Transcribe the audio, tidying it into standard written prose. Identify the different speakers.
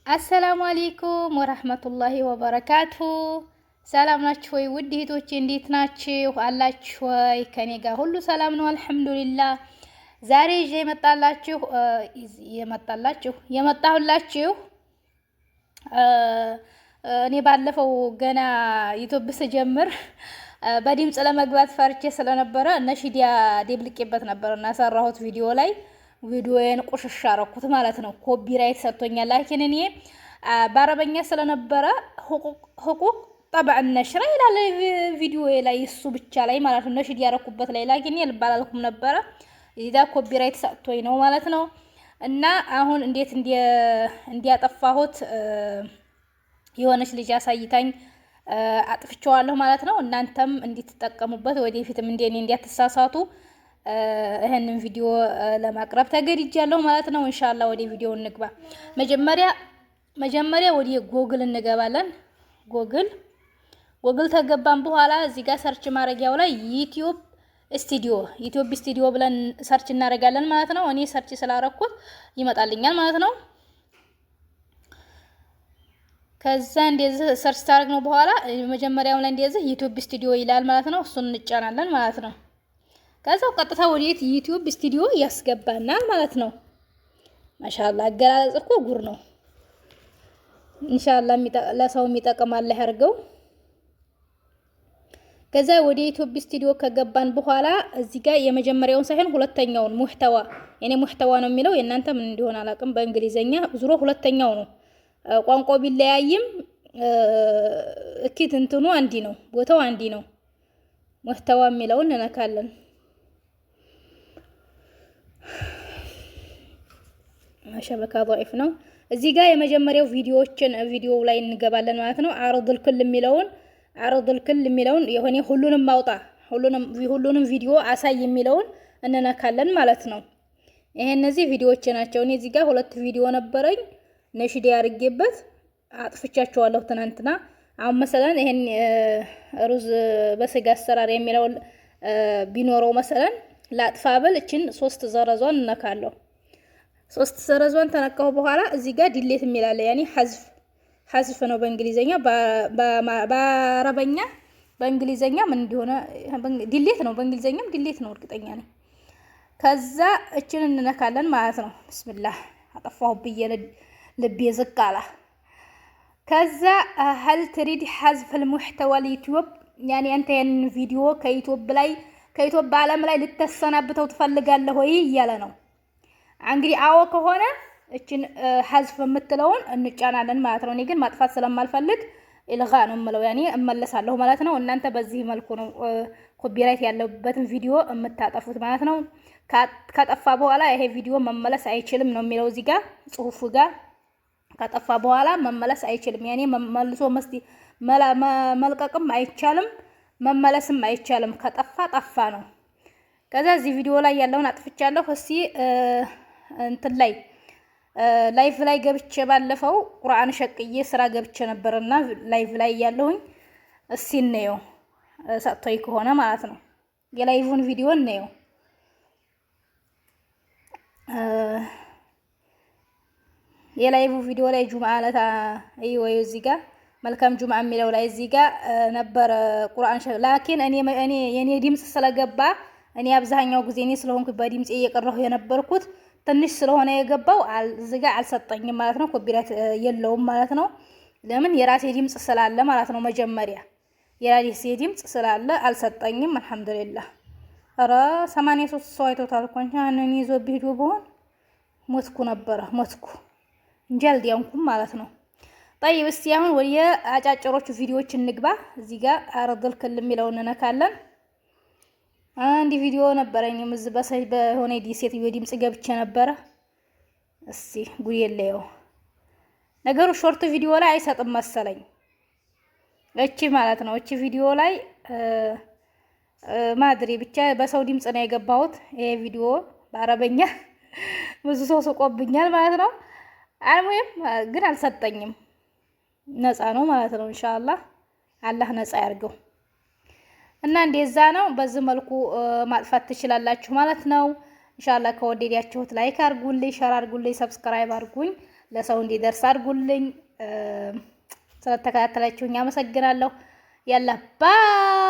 Speaker 1: አሰላሙ አለይኩም ወራህመቱላሂ ወበረካቱ። ሰላም ናችሁ ወይ ውድ እህቶቼ? እንዴት ናችሁ? አላችሁ ወይ? ከኔ ጋር ሁሉ ሰላም ነው አልሐምዱሊላህ። ዛሬ ይዤ የመጣሁላችሁ እኔ ባለፈው ገና ዩቲዩብ ስጀምር በድምጽ ለመግባት ፈርቼ ስለነበረ ነሺዲያ ደብልቄበት ነበርና ሰራሁት ቪዲዮ ላይ ቪዲዮዬን ቁሽሽ አረኩት ማለት ነው። ኮፒራይት ሰጥቶኛል። ላኪን እኔ በአረበኛ ስለነበረ ሁቁቅ ጠብዕ ነሽራ ይላል ቪዲዮዬ ላይ እሱ ብቻ ላይ ማለት ነው። ነሽድ ያረኩበት ላይ ላኪን ልብ አላልኩም ነበረ። እዚዳ ኮፒራይት ሰጥቶኝ ነው ማለት ነው። እና አሁን እንዴት እንዲያጠፋሁት የሆነች ልጅ አሳይታኝ አጥፍቼዋለሁ ማለት ነው። እናንተም እንድትጠቀሙበት ወደፊትም እንደኔ እንዲያተሳሳቱ ይሄንን ቪዲዮ ለማቅረብ ተገድጃለሁ ማለት ነው። ኢንሻአላህ ወደ ቪዲዮ እንግባ። መጀመሪያ ወደ ጎግል እንገባለን። ጎግል ተገባን በኋላ እዚህ ጋር ሰርች ማድረጊያው ላይ ዩቲዩብ ስቱዲዮ ብለን ሰርች እናደርጋለን ማለት ነው። እኔ ሰርች ስላረኩት ይመጣልኛል ማለት ነው። ከዛ እንደዚህ ሰርች ታደርግ ነው በኋላ መጀመሪያው ላይ እንደዚህ ዩቲዩብ ስቱዲዮ ይላል ማለት ነው። እሱን እንጫናለን ማለት ነው። ከዛው ቀጥታ ወዴት ዩቲዩብ ስቱዲዮ ያስገባናል ማለት ነው። ማሻአላ አገላለጽ እኮ ጉር ነው። ኢንሻአላህ ለሰው የሚጠቅም አላህ ያርገው። ከዛ ወደ ዩቲዩብ ስቱዲዮ ከገባን በኋላ እዚህ ጋር የመጀመሪያውን ሳይሆን ሁለተኛውን ሙህተዋ ነው የሚለው የእናንተ ምን እንደሆነ አላውቅም። በእንግሊዘኛ ዙሮ ሁለተኛው ነው። ቋንቋው ቢለያይም እኪት እንትኑ አንዲ ነው፣ ቦታው አንዲ ነው። ሙህተዋ የሚለውን እንነካለን። ሸበካ ضعيف ነው። እዚህ ጋር የመጀመሪያው ቪዲዮው ላይ እንገባለን ማለት ነው። አርዱል ክል የሚለውን የሆነ ሁሉንም ማውጣ ሁሉንም ቪዲዮ አሳይ የሚለውን እንነካለን ማለት ነው። ይሄ እነዚህ ቪዲዮዎች ናቸው። እኔ እዚህ ጋር 2 ቪዲዮ ነበረኝ ነሽዲ ያርጌበት አጥፍቻቸዋለሁ ትናንትና። አሁን መሰለን ይሄን ሩዝ በስጋ አሰራር የሚለውን ቢኖረው መሰለን ላጥፋ ብል እቺን 3 ዘረዟን እነካለሁ። 3 ዘረዟን ተነካው በኋላ እዚህ ጋር ዲሌት የሚላል ያኒ ሐዝፍ ነው በእንግሊዘኛ። በአረበኛ በእንግሊዘኛ ምን እንደሆነ ዲሌት ነው፣ በእንግሊዘኛም ዲሌት ነው እርግጠኛ ነኝ። ከዛ እቺን እንነካለን ማለት ነው። ቢስሚላህ አጠፋሁ ብዬ ልቤ ዝቅ አለ። ከዛ هل تريد حذف المحتوى اليوتيوب يعني انت ቪዲዮ ከዩቲዩብ ዓለም ላይ ልተሰናብተው ትፈልጋለህ ወይ እያለ ነው። እንግዲህ አዎ ከሆነ እቺን ሐዝፍ የምትለውን እንጫናለን ማለት ነው። እኔ ግን ማጥፋት ስለማልፈልግ ኢልጋ ነው የምለው ያኔ እመለሳለሁ ማለት ነው። እናንተ በዚህ መልኩ ነው ኮፒራይት ያለበትን ቪዲዮ የምታጠፉት ማለት ነው። ከጠፋ በኋላ ይሄ ቪዲዮ መመለስ አይችልም ነው የሚለው እዚህ ጋር ጽሁፉ ጋር። ከጠፋ በኋላ መመለስ አይችልም ያኔ መልሶ መልቀቅም አይቻልም መመለስም አይቻልም። ጠፋ ነው። ከዛ እዚህ ቪዲዮ ላይ ያለውን አጥፍቻለሁ። እስቲ እንትን ላይ ላይቭ ላይ ገብቼ ባለፈው ቁርአን ሸቅዬ ስራ ገብቼ ነበርና ላይቭ ላይ ያለሁኝ እስቲ እንየው ሰጥቶይ ከሆነ ማለት ነው። የላይቭን ቪዲዮ እንየው። የላይቭ ቪዲዮ ላይ ጁምዓ ለታ ወይ እዚህ ጋር መልካም ጁምዓ የሚለው ላይ እዚህ ጋር ነበር ቁርአን ላኪን እኔ የኔ ድምጽ ስለገባ እኔ አብዛኛው ጊዜ እኔ ስለሆንኩ በድምጽ እየቀረሁ የነበርኩት ትንሽ ስለሆነ የገባው እዚህ ጋር አልሰጠኝም ማለት ነው። ኮፒራይት የለውም ማለት ነው። ለምን የራሴ ድምጽ ስላለ ማለት ነው። መጀመሪያ የራሴ ድምጽ ስላለ አልሰጠኝም። አልহামዱሊላህ። አረ 83 ሰው አይቶታል እኮ እኔ ይዞ ቪዲዮ በሆን ሞትኩ እንጂ አልዲያንኩም ማለት ነው። طيب እስቲ አሁን ወደ አጫጭሮቹ ቪዲዮዎች እንግባ። እዚህ ጋር አርዱል ክል የሚለውን እንነካለን። አንድ ቪዲዮ ነበረኝ ምዝበሰይ በሆነ ዲሴት ድምጽ ገብቼ ነበረ። እስቲ ጉድ የለው ነገሩ ሾርት ቪዲዮ ላይ አይሰጥም መሰለኝ እቺ ማለት ነው። እቺ ቪዲዮ ላይ ማድሪ ብቻ በሰው ድምጽ ነው የገባሁት። ይሄ ቪዲዮ በአረበኛ ብዙ ሰው ስቆብኛል ማለት ነው። አልሙም ግን አልሰጠኝም። ነፃ ነው ማለት ነው። ኢንሻአላህ አላህ ነፃ ያርገው። እና እንደዛ ነው። በዚህ መልኩ ማጥፋት ትችላላችሁ ማለት ነው። ኢንሻአላህ ከወደዳችሁት ላይክ አርጉልኝ፣ ሼር አርጉልኝ፣ ሰብስክራይብ አርጉኝ። ለሰው እንዲደርስ አድርጉልኝ። ስለተከታተላችሁኝ አመሰግናለሁ። ያላ ባይ